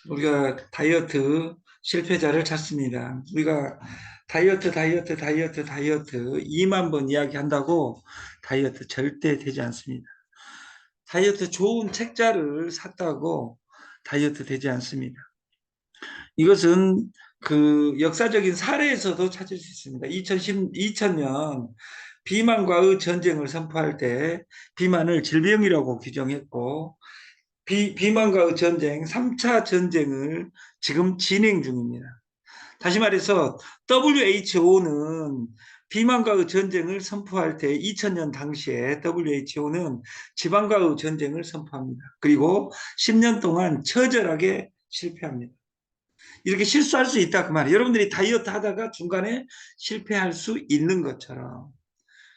우리가 다이어트 실패자를 찾습니다. 우리가 다이어트 2만 번 이야기한다고 다이어트 절대 되지 않습니다. 다이어트 좋은 책자를 샀다고 다이어트 되지 않습니다. 이것은 그 역사적인 사례에서도 찾을 수 있습니다. 2000년 비만과의 전쟁을 선포할 때 비만을 질병이라고 규정했고 비만과의 전쟁 3차 전쟁을 지금 진행 중입니다. 다시 말해서 WHO는 비만과의 전쟁을 선포할 때 2000년 당시에 WHO는 지방과의 전쟁을 선포합니다. 그리고 10년 동안 처절하게 실패합니다. 이렇게 실수할 수 있다 그 말이에요. 여러분들이 다이어트 하다가 중간에 실패할 수 있는 것처럼.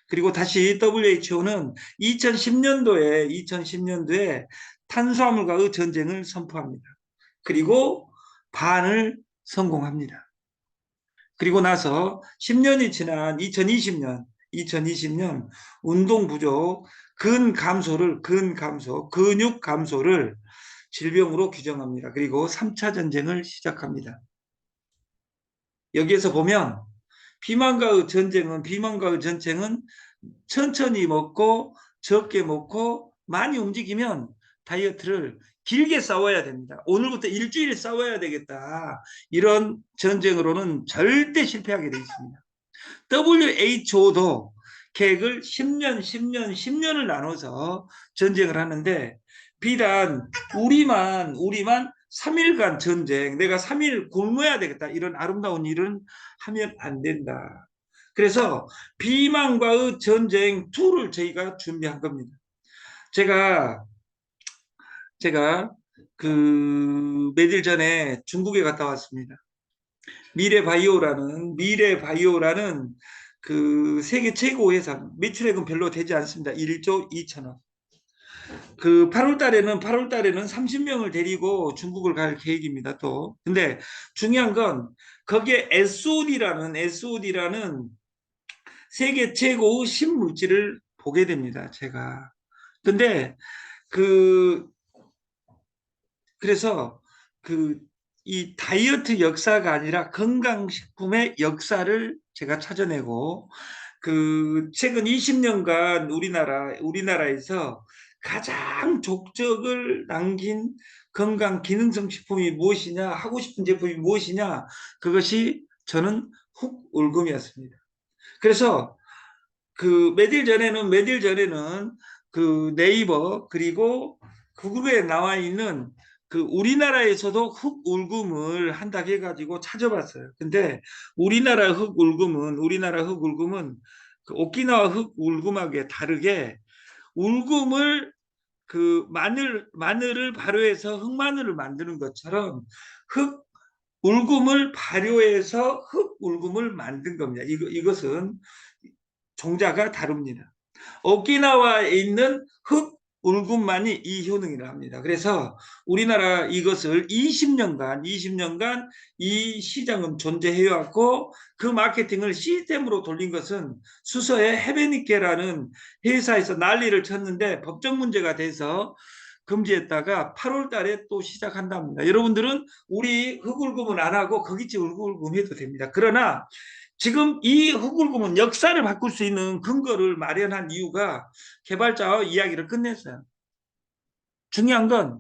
그리고 다시 WHO는 2010년도에 탄수화물과의 전쟁을 선포합니다. 그리고 반을 성공합니다. 그리고 나서 10년이 지난 2020년 운동 부족, 근육 감소를 질병으로 규정합니다. 그리고 3차 전쟁을 시작합니다. 여기에서 보면 비만과의 전쟁은 천천히 먹고 적게 먹고 많이 움직이면 다이어트를 길게 싸워야 됩니다. 오늘부터 일주일 싸워야 되겠다. 이런 전쟁으로는 절대 실패하게 되어 있습니다. WHO도 계획을 10년을 나눠서 전쟁을 하는데 비단 우리만 3일간 전쟁, 내가 3일 굶어야 되겠다. 이런 아름다운 일은 하면 안 된다. 그래서 비만과의 전쟁 2를 저희가 준비한 겁니다. 제가 그 며칠 전에 중국에 갔다 왔습니다. 미래바이오라는 그 세계 최고 회사, 매출액은 별로 되지 않습니다. 1조 2천억. 그 8월 달에는 30명을 데리고 중국을 갈 계획입니다. 또. 근데 중요한 건 거기에 SOD라는 세계 최고의 신물질을 보게 됩니다. 제가. 근데 그 그래서 그 이 다이어트 역사가 아니라 건강식품의 역사를 제가 찾아내고 그 최근 20년간 우리나라에서 가장 족적을 남긴 건강 기능성 식품이 무엇이냐, 하고 싶은 제품이 무엇이냐, 그것이 저는 훅울금이었습니다. 그래서 그 며칠 전에는 그 네이버 그리고 구글에 나와 있는 그 우리나라에서도 흑울금을 한다고 해가지고 찾아봤어요. 근데 우리나라 흑울금은 그 오키나와 흑울금하고 다르게 울금을 그 마늘을 발효해서 흑마늘을 만드는 것처럼 울금을 발효해서 흑울금을 만든 겁니다. 이것은 종자가 다릅니다. 오키나와에 있는 흑울금만이 이 효능이라 합니다. 그래서 우리나라 이것을 20년간 이 시장은 존재해왔고 그 마케팅을 시스템으로 돌린 것은 수서의 헤베니케라는 회사에서 난리를 쳤는데 법적 문제가 돼서 금지했다가 8월 달에 또 시작한답니다. 여러분들은 우리 흑울금은 안 하고 거기지 흑울금 해도 됩니다. 그러나 지금 이 흑울금은 역사를 바꿀 수 있는 근거를 마련한 이유가 개발자와 이야기를 끝냈어요. 중요한 건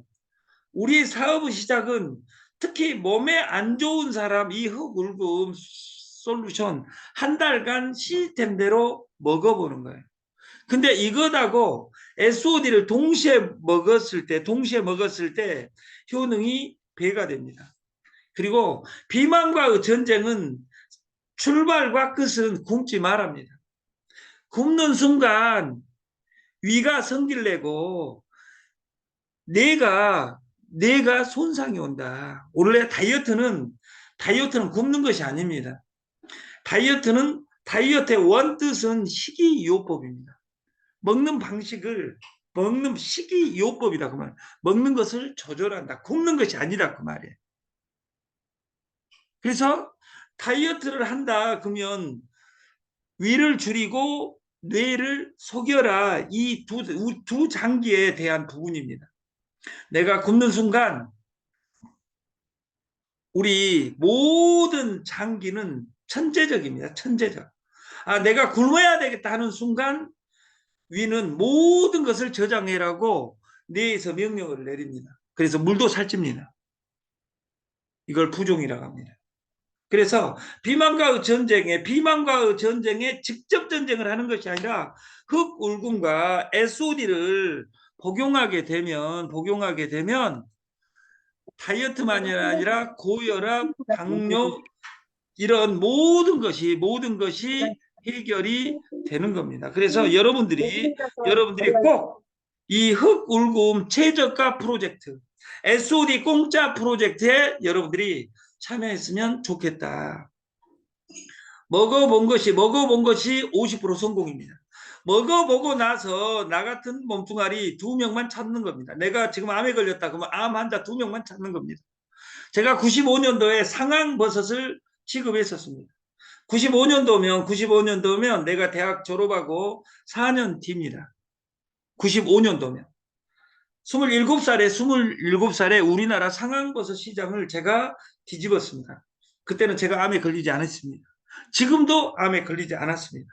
우리 사업의 시작은 특히 몸에 안 좋은 사람 이 흑울금 솔루션 한 달간 시스템대로 먹어보는 거예요. 근데 이것하고 SOD를 동시에 먹었을 때 효능이 배가 됩니다. 그리고 비만과의 전쟁은 출발과 끝은 굶지 말합니다. 굶는 순간 위가 성질 내고 뇌가 손상이 온다. 원래 다이어트는 굶는 것이 아닙니다. 다이어트의 원뜻은 식이요법입니다. 식이요법이다 그 말. 먹는 것을 조절한다. 굶는 것이 아니다 그 말이에요. 그래서 다이어트를 한다 그러면 위를 줄이고 뇌를 속여라. 이 두 장기에 대한 부분입니다. 내가 굶는 순간 우리 모든 장기는 천재적입니다. 천재적. 아, 내가 굶어야 되겠다 하는 순간 위는 모든 것을 저장해라고 뇌에서 명령을 내립니다. 그래서 물도 살찝니다. 이걸 부종이라고 합니다. 그래서 비만과의 전쟁에 직접 전쟁을 하는 것이 아니라 흑울금과 SOD를 복용하게 되면 다이어트만이 아니라 고혈압, 당뇨 이런 모든 것이 해결이 되는 겁니다. 그래서 여러분들이 꼭 이 흑울금 최저가 프로젝트, SOD 공짜 프로젝트에 여러분들이 참여했으면 좋겠다. 먹어본 것이 50% 성공입니다. 먹어보고 나서 나 같은 몸뚱아리 2명만 찾는 겁니다. 내가 지금 암에 걸렸다 그러면 암 환자 2명만 찾는 겁니다. 제가 95년도에 상황버섯을 취급했었습니다. 95년도면 내가 대학 졸업하고 4년 뒤입니다. 95년도면. 27살에 우리나라 상황버섯 시장을 제가 뒤집었습니다. 그때는 제가 암에 걸리지 않았습니다. 지금도 암에 걸리지 않았습니다.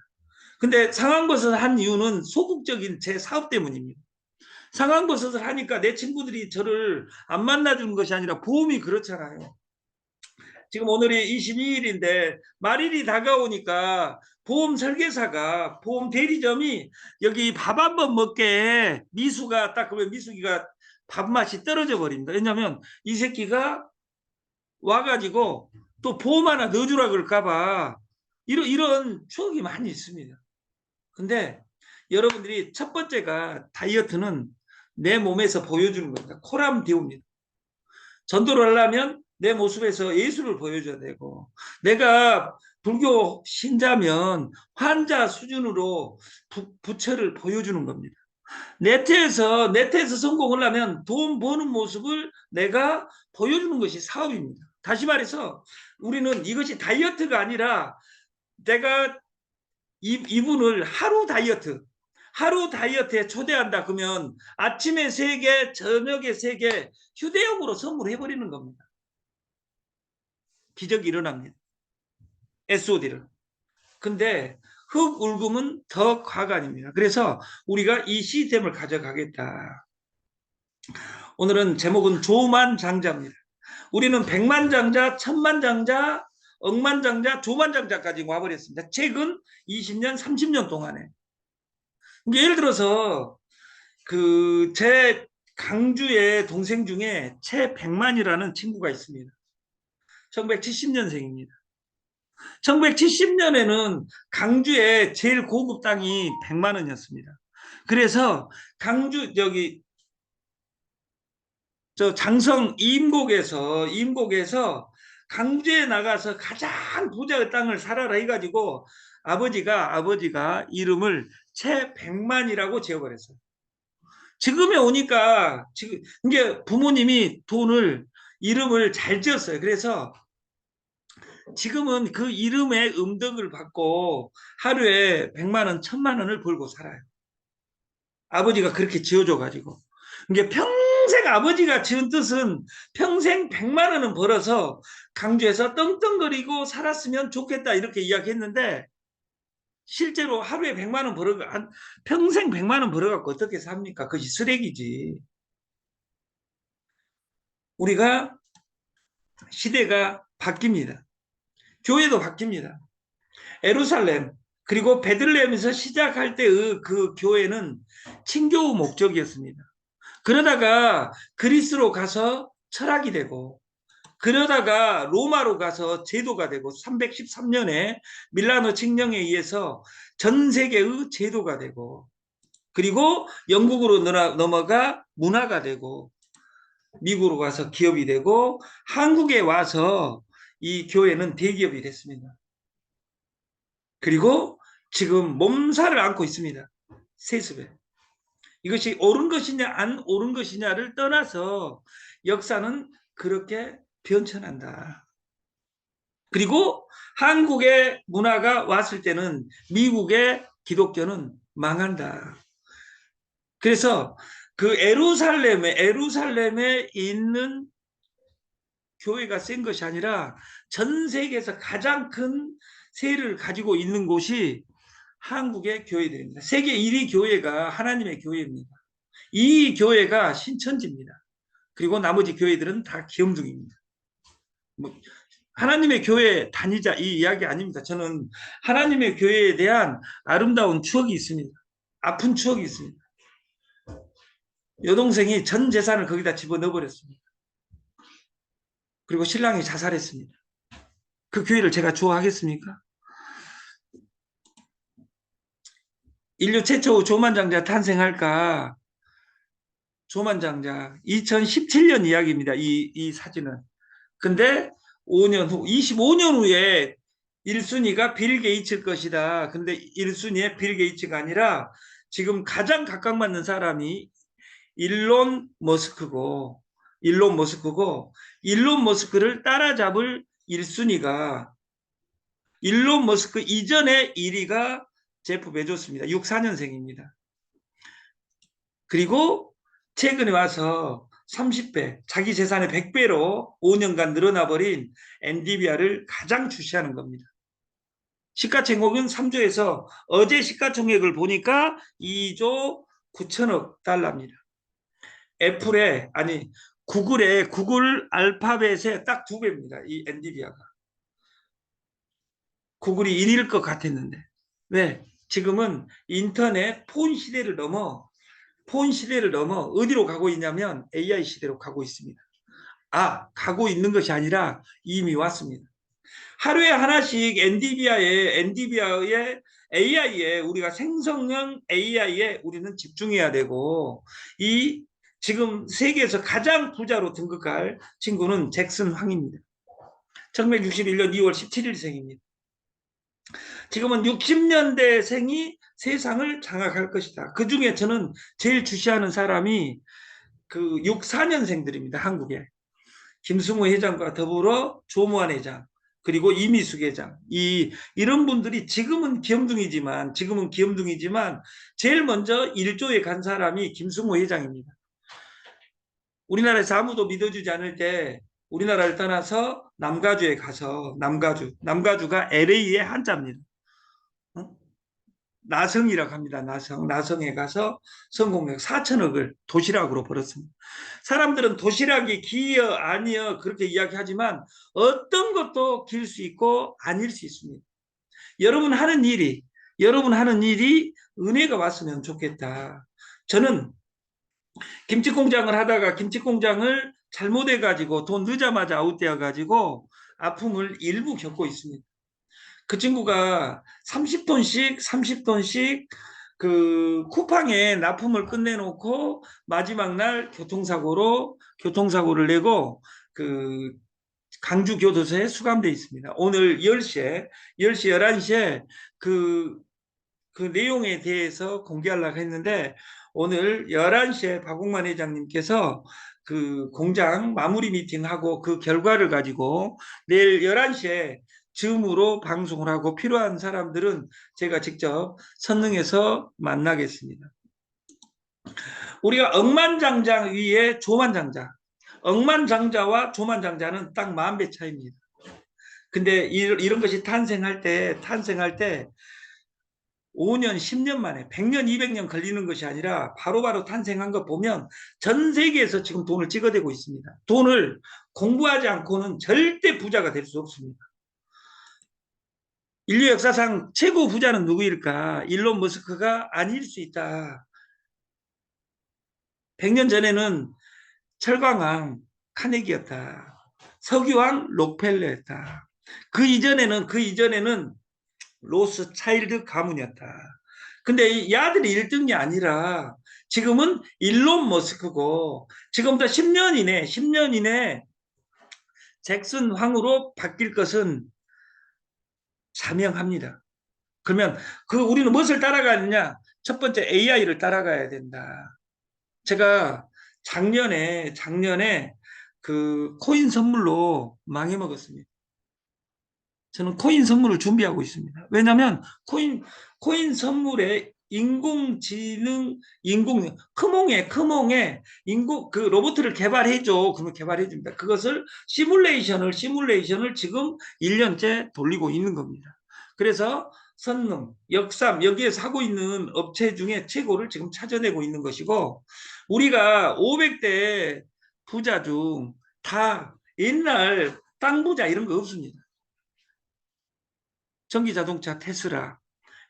근데 상황버섯을 한 이유는 소극적인 제 사업 때문입니다. 상황버섯을 하니까 내 친구들이 저를 안 만나주는 것이 아니라 보험이 그렇잖아요. 지금 오늘이 22일인데 말일이 다가오니까 보험 설계사가 보험 대리점이 여기 밥 한 번 먹게 미수가 딱 그러면 미수기가 밥맛이 떨어져 버립니다. 왜냐하면 이 새끼가 와가지고 또 보험 하나 넣어주라 그럴까봐 이런 추억이 많이 있습니다. 근데 여러분들이 첫 번째가 다이어트는 내 몸에서 보여주는 겁니다. 코람 데웁니다. 전도를 하려면 내 모습에서 예수를 보여줘야 되고, 내가 불교 신자면 환자 수준으로 부처를 보여주는 겁니다. 네트에서 성공을 하면 돈 버는 모습을 내가 보여주는 것이 사업입니다. 다시 말해서 우리는 이것이 다이어트가 아니라 내가 이분을 하루 다이어트에 초대한다 그러면 아침에 3개, 저녁에 3개 휴대용으로 선물해버리는 겁니다. 기적이 일어납니다. SOD를. 근데 흑울금은 더 과간입니다. 그래서 우리가 이 시스템을 가져가겠다. 오늘은 제목은 조만장자입니다. 우리는 백만장자, 천만장자, 억만장자, 조만장자까지 와버렸습니다. 최근 20년, 30년 동안에. 예를 들어서 제 강주의 동생 중에 최백만이라는 친구가 있습니다. 1970년생입니다. 1970년에는 강주의 제일 고급 땅이 100만 원이었습니다. 그래서 강주 장성 임곡에서 강주에 나가서 가장 부자의 땅을 살아라 해가지고 아버지가 이름을 최백만이라고 지어버렸어요. 지금에 오니까 지금 이게 부모님이 이름을 잘 지었어요. 그래서 지금은 그 이름의 음덕을 받고 하루에 100만 원, 1000만 원을 벌고 살아요. 아버지가 그렇게 지어줘가지고. 이게 평생 아버지가 지은 뜻은 평생 100만 원은 벌어서 강주에서 떵떵거리고 살았으면 좋겠다 이렇게 이야기했는데 실제로 하루에 100만 원 평생 100만 원 벌어갖고 어떻게 삽니까? 그것이 쓰레기지. 우리가 시대가 바뀝니다. 교회도 바뀝니다. 예루살렘 그리고 베들레헴에서 시작할 때의 그 교회는 친교 목적이었습니다. 그러다가 그리스로 가서 철학이 되고 그러다가 로마로 가서 제도가 되고 313년에 밀라노 칙령에 의해서 전 세계의 제도가 되고 그리고 영국으로 넘어가 문화가 되고 미국으로 가서 기업이 되고 한국에 와서 이 교회는 대기업이 됐습니다. 그리고 지금 몸살을 앓고 있습니다. 세습에. 이것이 옳은 것이냐 안 옳은 것이냐를 떠나서 역사는 그렇게 변천한다. 그리고 한국의 문화가 왔을 때는 미국의 기독교는 망한다. 그래서 그 에루살렘에 있는 교회가 센 것이 아니라 전 세계에서 가장 큰 세를 가지고 있는 곳이 한국의 교회들입니다. 세계 1위 교회가 하나님의 교회입니다. 이 교회가 신천지입니다. 그리고 나머지 교회들은 다 기염둥입니다. 뭐 하나님의 교회 다니자 이 이야기 아닙니다. 저는 하나님의 교회에 대한 아름다운 추억이 있습니다. 아픈 추억이 있습니다. 여동생이 전 재산을 거기다 집어넣어 버렸습니다. 그리고 신랑이 자살했습니다. 그 교회를 제가 좋아하겠습니까? 인류 최초 조만장자 탄생할까? 조만장자 2017년 이야기입니다. 이 사진은. 근데 5년 후, 25년 후에 1순위가 빌 게이츠일 것이다. 근데 1순위에 빌 게이츠가 아니라 지금 가장 각광받는 사람이 일론 머스크고 일론 머스크를 따라잡을 1순위가 일론 머스크 이전에 1위가 제프 베조스입니다. 64년생입니다. 그리고 최근에 와서 30배, 자기 재산의 100배로 5년간 늘어나버린 엔디비아를 가장 주시하는 겁니다. 시가총액은 3조에서 어제 시가총액을 보니까 2조 9천억 달러입니다. 구글 알파벳의 딱 2배입니다. 이 엔디비아가. 구글이 1위일 것 같았는데. 왜? 지금은 인터넷 폰 시대를 넘어 어디로 가고 있냐면 AI 시대로 가고 있습니다. 가고 있는 것이 아니라 이미 왔습니다. 하루에 하나씩 엔디비아의 AI에 우리가 생성형 AI에 우리는 집중해야 되고 지금 세계에서 가장 부자로 등극할 친구는 잭슨 황입니다. 1961년 2월 17일생입니다. 지금은 60년대생이 세상을 장악할 것이다. 그중에 저는 제일 주시하는 사람이 그 64년생들입니다. 한국에. 김승호 회장과 더불어 조무환 회장 그리고 이미숙 회장 이런 분들이 지금은 귀염둥이지만 제일 먼저 1조에 간 사람이 김승호 회장입니다. 우리나라에서 아무도 믿어주지 않을 때 우리나라를 떠나서 남가주에 가서 남가주가 LA의 한자입니다. 나성이라고 합니다. 나성에 가서 성공력 4천억을 도시락으로 벌었습니다. 사람들은 도시락이 기여 아니여 그렇게 이야기하지만 어떤 것도 길 수 있고 아닐 수 있습니다. 여러분 하는 일이 은혜가 왔으면 좋겠다. 저는 김치공장을 하다가 김치공장을 잘못해가지고 돈 늦자마자 아웃되어가지고 아픔을 일부 겪고 있습니다. 그 친구가 30돈씩 그 쿠팡에 납품을 끝내놓고 마지막 날 교통사고를 내고 그 강주교도소에 수감돼 있습니다. 오늘 10시 11시에 그 내용에 대해서 공개하려고 했는데 오늘 11시에 박홍만 회장님께서 그 공장 마무리 미팅하고 그 결과를 가지고 내일 11시에 줌으로 방송을 하고 필요한 사람들은 제가 직접 선릉에서 만나겠습니다. 우리가 억만장자 위에 조만장자, 억만장자와 조만장자는 딱 10,000배 차이입니다. 근데 이런 것이 탄생할 때 5년, 10년 만에 100년, 200년 걸리는 것이 아니라 바로바로 탄생한 것 보면 전 세계에서 지금 돈을 찍어대고 있습니다. 돈을 공부하지 않고는 절대 부자가 될 수 없습니다. 인류 역사상 최고 부자는 누구일까? 일론 머스크가 아닐 수 있다. 100년 전에는 철광왕 카네기였다. 석유왕 록펠러였다. 그 이전에는 로스차일드 가문이었다. 근데 이 아들이 1등이 아니라 지금은 일론 머스크고 지금부터 10년 이내 잭슨 황으로 바뀔 것은 자명합니다. 그러면 우리는 무엇을 따라가느냐? 첫 번째 AI를 따라가야 된다. 제가 작년에 그 코인 선물로 망해 먹었습니다. 저는 코인 선물을 준비하고 있습니다. 왜냐하면 코인 선물에 인공지능, 크몽에 그 로봇을 개발해줘. 그러면 개발해줍니다. 그것을 시뮬레이션을 지금 1년째 돌리고 있는 겁니다. 그래서 선능, 역삼, 여기에서 하고 있는 업체 중에 최고를 지금 찾아내고 있는 것이고, 우리가 500대 부자 중 다 옛날 땅 부자 이런 거 없습니다. 전기자동차 테슬라,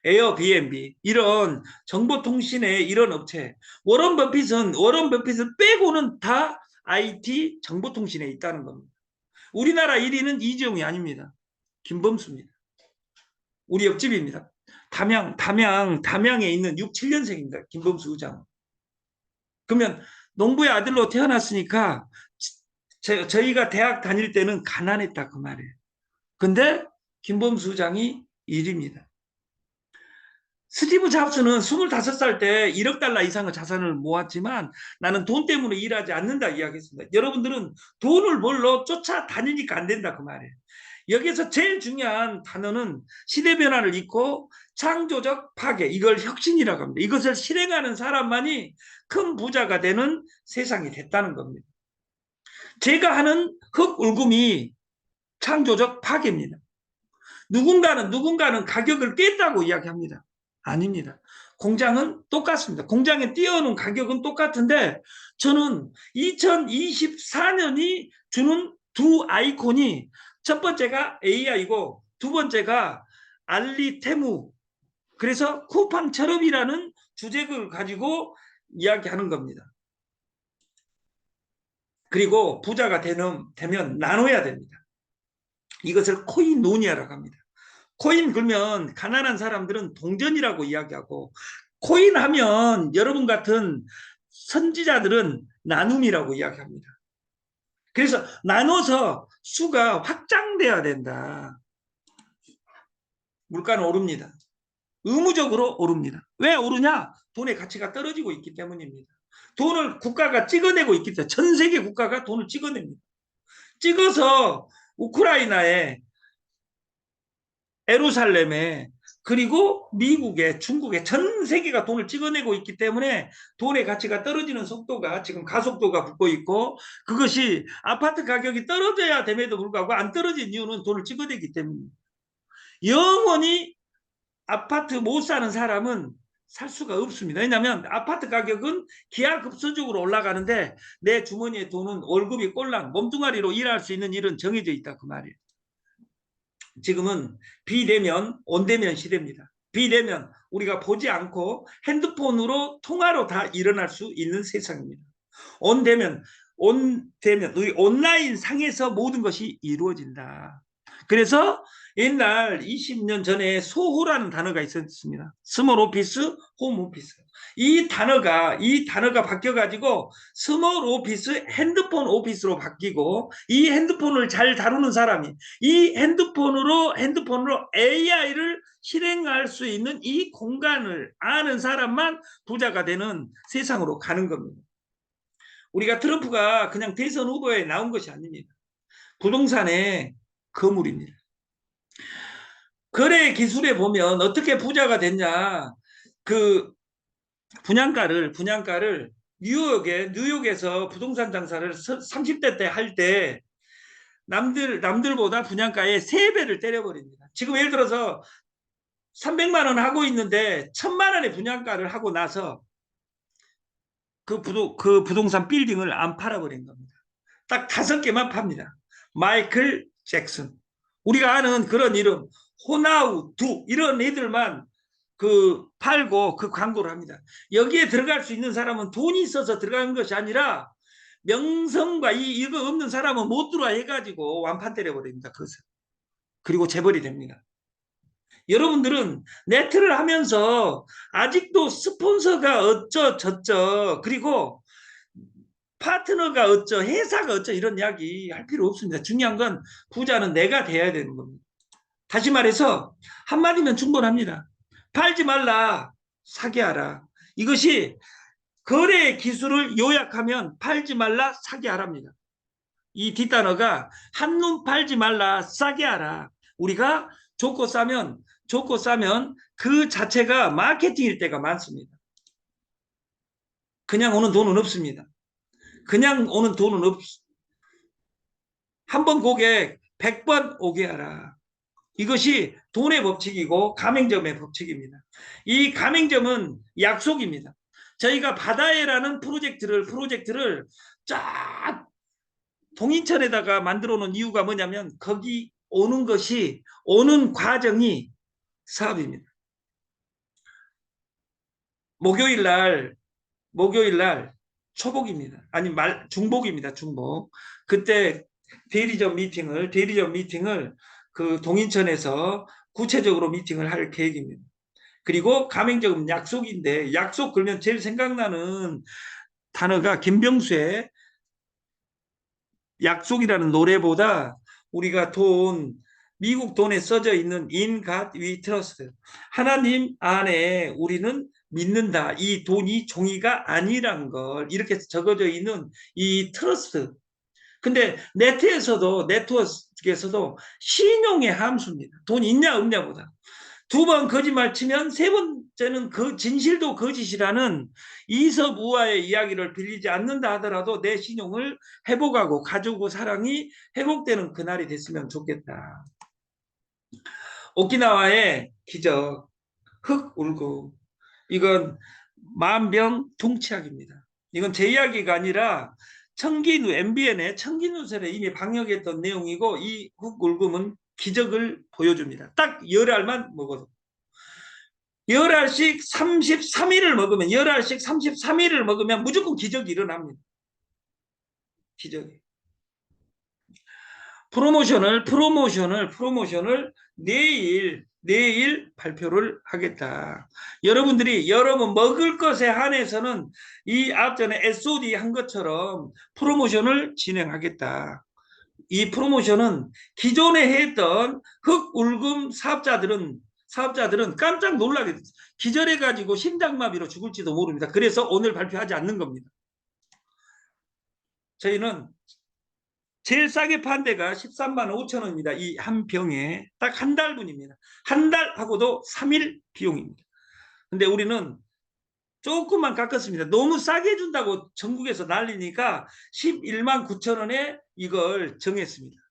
에어비앤비 이런 정보통신의 이런 업체, 워런 버핏은 빼고는 다 IT 정보통신에 있다는 겁니다. 우리나라 1위는 이재용이 아닙니다. 김범수입니다. 우리 옆집입니다. 담양에 있는 6, 7년생입니다. 김범수 의장. 그러면 농부의 아들로 태어났으니까 저희가 대학 다닐 때는 가난했다 그 말이에요. 근데 김범수 의장이 1위입니다. 스티브 잡스는 25살 때 1억 달러 이상의 자산을 모았지만 나는 돈 때문에 일하지 않는다 이야기했습니다. 여러분들은 돈을 벌러 쫓아다니니까 안 된다 그 말이에요. 여기서 제일 중요한 단어는 시대 변화를 잇고 창조적 파괴, 이걸 혁신이라고 합니다. 이것을 실행하는 사람만이 큰 부자가 되는 세상이 됐다는 겁니다. 제가 하는 흙울금이 창조적 파괴입니다. 누군가는 가격을 깼다고 이야기합니다. 아닙니다. 공장은 똑같습니다. 공장에 띄워놓은 가격은 똑같은데 저는 2024년이 주는 두 아이콘이 첫 번째가 AI고 두 번째가 알리테무, 그래서 쿠팡처럼이라는 주제를 가지고 이야기하는 겁니다. 그리고 부자가 되면 나눠야 됩니다. 이것을 코인노니아라고 합니다. 코인 그러면 가난한 사람들은 동전이라고 이야기하고, 코인 하면 여러분 같은 선지자들은 나눔이라고 이야기합니다. 그래서 나눠서 수가 확장돼야 된다. 물가는 오릅니다. 의무적으로 오릅니다. 왜 오르냐? 돈의 가치가 떨어지고 있기 때문입니다. 돈을 국가가 찍어내고 있기 때문에 전 세계 국가가 돈을 찍어냅니다. 찍어서 우크라이나에, 예루살렘에, 그리고 미국에, 중국에 전 세계가 돈을 찍어내고 있기 때문에 돈의 가치가 떨어지는 속도가 지금 가속도가 붙고 있고, 그것이 아파트 가격이 떨어져야 됨에도 불구하고 안 떨어진 이유는 돈을 찍어내기 때문입니다. 영원히 아파트 못 사는 사람은 살 수가 없습니다. 왜냐하면 아파트 가격은 기하급수적으로 올라가는데 내 주머니에 돈은 월급이 꼴랑 몸뚱아리로 일할 수 있는 일은 정해져 있다 그 말이에요. 지금은 비대면, 온대면 시대입니다. 비대면, 우리가 보지 않고 핸드폰으로 통화로 다 일어날 수 있는 세상입니다. 온대면, 우리 온라인 상에서 모든 것이 이루어진다. 그래서 옛날 20년 전에 소호라는 단어가 있었습니다. 스몰 오피스, 홈 오피스. 이 단어가 바뀌어가지고 스몰 오피스, 핸드폰 오피스로 바뀌고, 이 핸드폰을 잘 다루는 사람이 이 핸드폰으로 AI를 실행할 수 있는 이 공간을 아는 사람만 부자가 되는 세상으로 가는 겁니다. 우리가 트럼프가 그냥 대선 후보에 나온 것이 아닙니다. 부동산의 거물입니다. 거래 기술에 보면 어떻게 부자가 됐냐, 그 분양가를 뉴욕에서 부동산 장사를 30대 때 할 때 남들보다 분양가의 3배를 때려버립니다. 지금 예를 들어서 300만 원 하고 있는데 1000만 원의 분양가를 하고 나서 그 부동산 빌딩을 안 팔아버린 겁니다. 딱 5개만 팝니다. 마이클 잭슨, 우리가 아는 그런 이름, 호나우두, 이런 애들만 팔고 그 광고를 합니다. 여기에 들어갈 수 있는 사람은 돈이 있어서 들어가는 것이 아니라 명성과 이거 없는 사람은 못 들어와 해가지고 완판 때려버립니다. 그것을. 그리고 재벌이 됩니다. 여러분들은 네트를 하면서 아직도 스폰서가 어쩌저쩌, 그리고 파트너가 어쩌, 회사가 어쩌, 이런 이야기 할 필요 없습니다. 중요한 건 부자는 내가 돼야 되는 겁니다. 다시 말해서 한마디면 충분합니다. 팔지 말라, 사게 하라. 이것이 거래 기술을 요약하면 팔지 말라, 사게 하랍니다. 이 뒷단어가 한눈 팔지 말라, 싸게 하라. 우리가 좋고 싸면 그 자체가 마케팅일 때가 많습니다. 그냥 오는 돈은 없습니다. 그냥 오는 돈은 한 번 고객 100번 오게 하라. 이것이 돈의 법칙이고 가맹점의 법칙입니다. 이 가맹점은 약속입니다. 저희가 바다에라는 프로젝트를 쫙 동인천에다가 만들어 놓은 이유가 뭐냐면 거기 오는 과정이 사업입니다. 목요일 날 초복입니다. 아니 중복입니다. 중복. 그때 대리점 미팅을 그 동인천에서 구체적으로 미팅을 할 계획입니다. 그리고 가맹점은 약속인데 약속 걸면 제일 생각나는 단어가 김병수의 약속이라는 노래보다 우리가 미국 돈에 써져 있는 In God We Trust, 하나님 안에 우리는 믿는다. 이 돈이 종이가 아니란 걸 이렇게 적어져 있는 이 트러스트. 근데 네트워크에서도 신용의 함수입니다. 돈 있냐 없냐보다. 2번 거짓말 치면 3번째는 그 진실도 거짓이라는 이섭 우화의 이야기를 빌리지 않는다 하더라도 내 신용을 회복하고 가족과 사랑이 회복되는 그날이 됐으면 좋겠다. 오키나와의 기적, 흙 울고, 이건 만병통치약입니다. 이건 제 이야기가 아니라 MBN의 청기누설에 이미 방영했던 내용이고, 이 흙 울금은 기적을 보여줍니다. 딱 열알만 먹어도. 열알씩 33일을 먹으면 무조건 기적이 일어납니다. 기적이. 프로모션을 내일 발표를 하겠다. 여러분 먹을 것에 한해서는 이 앞전에 SOD 한 것처럼 프로모션을 진행하겠다. 이 프로모션은 기존에 했던 흑울금 사업자들은 깜짝 놀라게 기절해가지고 심장마비로 죽을지도 모릅니다. 그래서 오늘 발표하지 않는 겁니다. 저희는 제일 싸게 판 데가 13만 5천 원입니다. 이 한 병에 딱 한 달분입니다. 한 달 하고도 3일 비용입니다. 근데 우리는 조금만 깎았습니다. 너무 싸게 준다고 전국에서 난리니까 11만 9천 원에 이걸 정했습니다.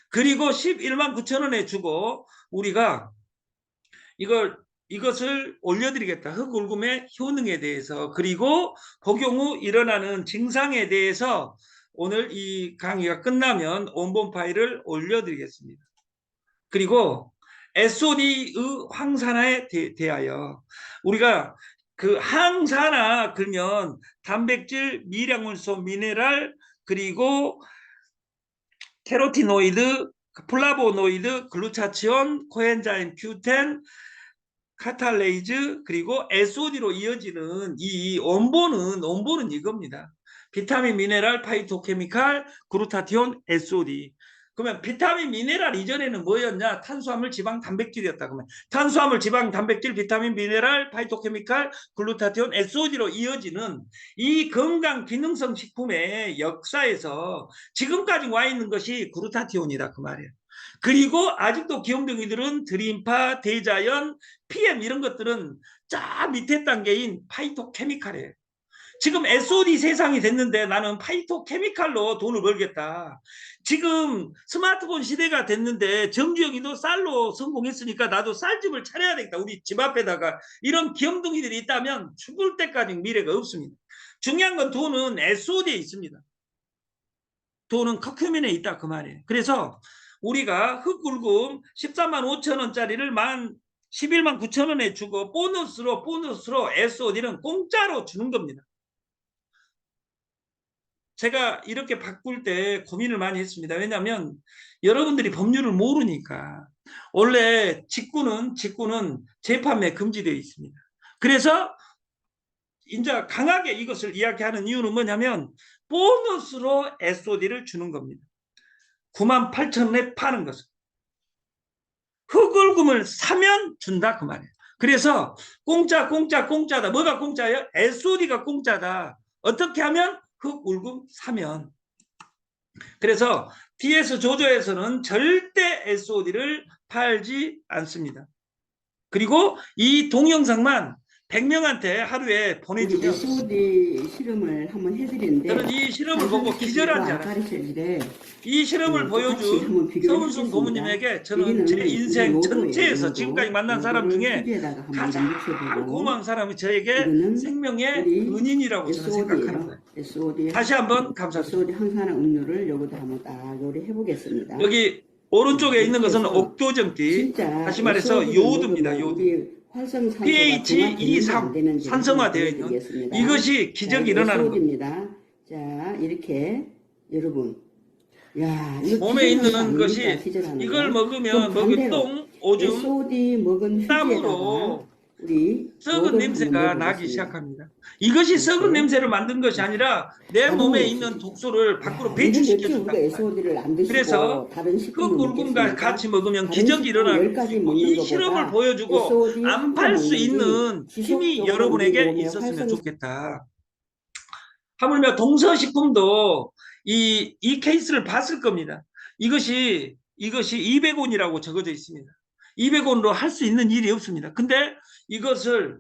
그리고 11만 9천 원에 주고 우리가 이것을 올려드리겠다. 흑울금의 효능에 대해서, 그리고 복용 후 일어나는 증상에 대해서 오늘 이 강의가 끝나면 원본 파일을 올려드리겠습니다. 그리고 SOD의 항산화에 대하여 우리가 그 항산화 그러면 단백질, 미량물소, 미네랄, 그리고 캐로티노이드, 플라보노이드, 글루타치온, 코엔자임 Q10, 카탈레이즈, 그리고 SOD로 이어지는 이 원본은 이겁니다. 비타민, 미네랄, 파이토케미칼, 글루타티온, SOD. 그러면 비타민, 미네랄 이전에는 뭐였냐? 탄수화물, 지방, 단백질이었다. 그러면 탄수화물, 지방, 단백질, 비타민, 미네랄, 파이토케미칼, 글루타티온, SOD로 이어지는 이 건강 기능성 식품의 역사에서 지금까지 와 있는 것이 글루타티온이다. 그 말이에요. 그리고 아직도 기형동이들은 드림파, 대자연, PM 이런 것들은 쫙 밑에 단계인 파이토케미칼이에요. 지금 SOD 세상이 됐는데 나는 파이토케미칼로 돈을 벌겠다. 지금 스마트폰 시대가 됐는데 정주영이도 쌀로 성공했으니까 나도 쌀집을 차려야 되겠다. 우리 집 앞에다가 이런 기형동이들이 있다면 죽을 때까지 미래가 없습니다. 중요한 건 돈은 SOD에 있습니다. 돈은 커큐민에 있다 그 말이에요. 그래서 우리가 흑울금 13만 5천 원짜리를 11만 9천 원에 주고 보너스로 SOD는 공짜로 주는 겁니다. 제가 이렇게 바꿀 때 고민을 많이 했습니다. 왜냐하면 여러분들이 법률을 모르니까. 원래 직구는 재판매 금지되어 있습니다. 그래서 이제 강하게 이것을 이야기하는 이유는 뭐냐면 보너스로 SOD를 주는 겁니다. 9만 8천 원에 파는 것은. 흑울금을 사면 준다 그 말이에요. 그래서 공짜다. 뭐가 공짜예요? SOD가 공짜다. 어떻게 하면? 흑울금 사면. 그래서 DS 조조에서는 절대 SOD를 팔지 않습니다. 그리고 이 동영상만 100명한테 하루에 우리 보내주면 SOD 실험을 한번 해드렸는데 저는 이 실험을 보고 기절한 줄 알아요. 이 실험을 보여준 서은순 고모님에게 저는 제 인생 전체에서 지금까지 만난 사람 중에 가장 고마운 사람이 저에게 생명의 은인이라고 저는 생각하는 거예요. SOD 다시 한번 감사드립니다. SOD 항산화 음료를 여기다 한번 딱 요리해 보겠습니다. 여기 오른쪽에 있는 것은 옥도전기, 다시 말해서 요오드입니다. 요오드. pH 2.3 산성화되어 있는 이것이 기적이 일어나는 겁니다. 자, 이렇게 여러분, 야, 몸에 있는 것이 이걸 먹으면 먹이똥, 오줌, SOD 먹은 땀으로 우리 썩은 냄새가 나기 시작합니다. 이것이 썩은 냄새를 만든 것이 아니라 내 몸에 있는 독소를 밖으로 배출시켜준다. 그래서 흙울금과 같이 먹으면 기적이 일어나는 것이고 이 실험을 보여주고 안 팔 수 있는 힘이 여러분에게 있었으면 좋겠다. 하물며 동서식품도 이 케이스를 봤을 겁니다. 이것이 200원이라고 적어져 있습니다. 200원으로 할 수 있는 일이 없습니다. 근데 이것을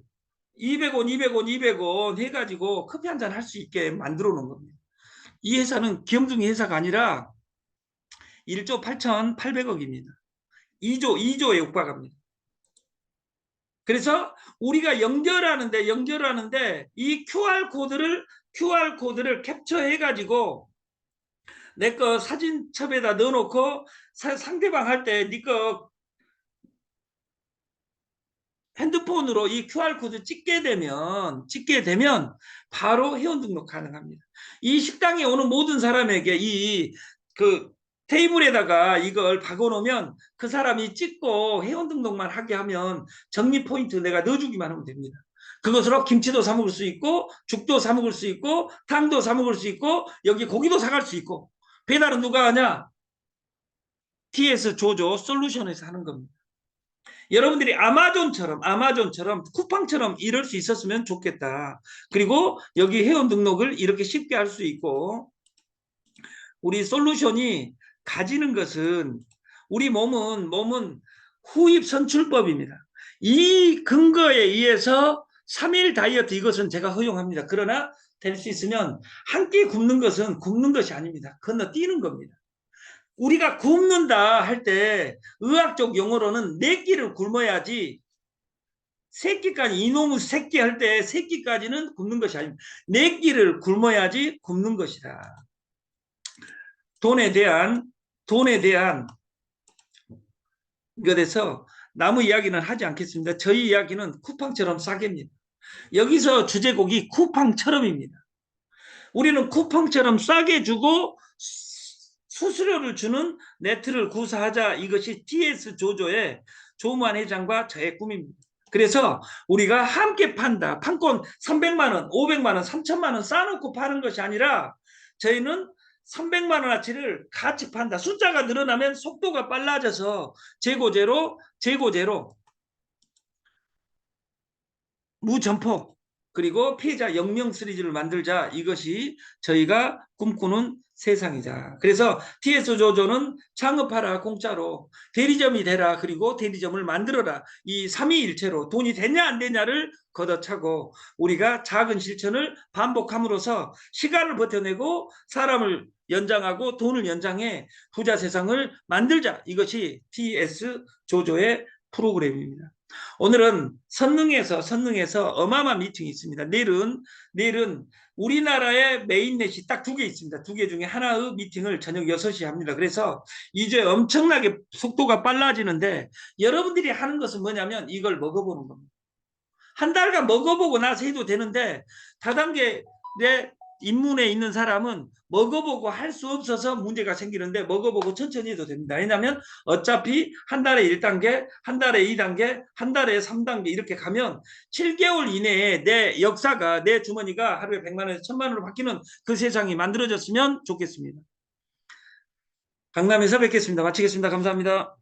200원 해가지고 커피 한잔 할 수 있게 만들어 놓은 겁니다. 이 회사는 귀염둥이 회사가 아니라 1조 8,800억입니다. 2조에 육박합니다. 그래서 우리가 연결하는데 이 QR코드를 캡처해가지고 내 거 사진첩에다 넣어놓고 상대방 할 때 네 거 핸드폰으로 이 QR코드 찍게 되면 바로 회원 등록 가능합니다. 이 식당에 오는 모든 사람에게 그 테이블에다가 이걸 박아놓으면 그 사람이 찍고 회원 등록만 하게 하면 적립 포인트 내가 넣어주기만 하면 됩니다. 그것으로 김치도 사 먹을 수 있고 죽도 사 먹을 수 있고 탕도 사 먹을 수 있고 여기 고기도 사갈 수 있고 배달은 누가 하냐? TS 조조 솔루션에서 하는 겁니다. 여러분들이 아마존처럼 쿠팡처럼 이럴 수 있었으면 좋겠다. 그리고 여기 회원 등록을 이렇게 쉽게 할 수 있고 우리 솔루션이 가지는 것은 우리 몸은 후입 선출법입니다. 이 근거에 의해서 3일 다이어트 이것은 제가 허용합니다. 그러나 될 수 있으면 한 끼 굶는 것은 굶는 것이 아닙니다. 건너뛰는 겁니다. 우리가 굶는다 할 때 의학적 용어로는 4끼를 굶어야지 3끼까지 이놈의 새끼 할 때 3끼까지는 굶는 것이 아닙니다. 4끼를 굶어야지 굶는 것이다. 돈에 대한 것에서 나무 이야기는 하지 않겠습니다. 저희 이야기는 쿠팡처럼 싸게입니다. 여기서 주제곡이 쿠팡처럼입니다. 우리는 쿠팡처럼 싸게 주고 수수료를 주는 네트를 구사하자. 이것이 TS 조조의 조무한 회장과 저의 꿈입니다. 그래서 우리가 함께 판다. 판권 300만 원, 500만 원, 3천만 원 쌓아놓고 파는 것이 아니라 저희는 300만 원어치를 같이 판다. 숫자가 늘어나면 속도가 빨라져서 재고제로 무점포 그리고 피해자 영명 시리즈를 만들자. 이것이 저희가 꿈꾸는 세상이자. 그래서 TS 조조는 창업하라 공짜로, 대리점이 되라, 그리고 대리점을 만들어라. 이 삼위일체로 돈이 되냐 안 되냐를 걷어차고 우리가 작은 실천을 반복함으로써 시간을 버텨내고 사람을 연장하고 돈을 연장해 부자 세상을 만들자. 이것이 TS 조조의 프로그램입니다. 오늘은 선능에서 어마어마한 미팅이 있습니다. 내일은 우리나라의 메인넷이 딱 2개 있습니다. 2개 중에 하나의 미팅을 저녁 6시에 합니다. 그래서 이제 엄청나게 속도가 빨라지는데 여러분들이 하는 것은 뭐냐면 이걸 먹어보는 겁니다. 한 달간 먹어보고 나서 해도 되는데 다단계 내 입문에 있는 사람은 먹어보고 할 수 없어서 문제가 생기는데 먹어보고 천천히 해도 됩니다. 왜냐하면 어차피 한 달에 1단계, 한 달에 2단계, 한 달에 3단계 이렇게 가면 7개월 이내에 내 역사가, 내 주머니가 하루에 100만 원에서 1000만 원으로 바뀌는 그 세상이 만들어졌으면 좋겠습니다. 강남에서 뵙겠습니다. 마치겠습니다. 감사합니다.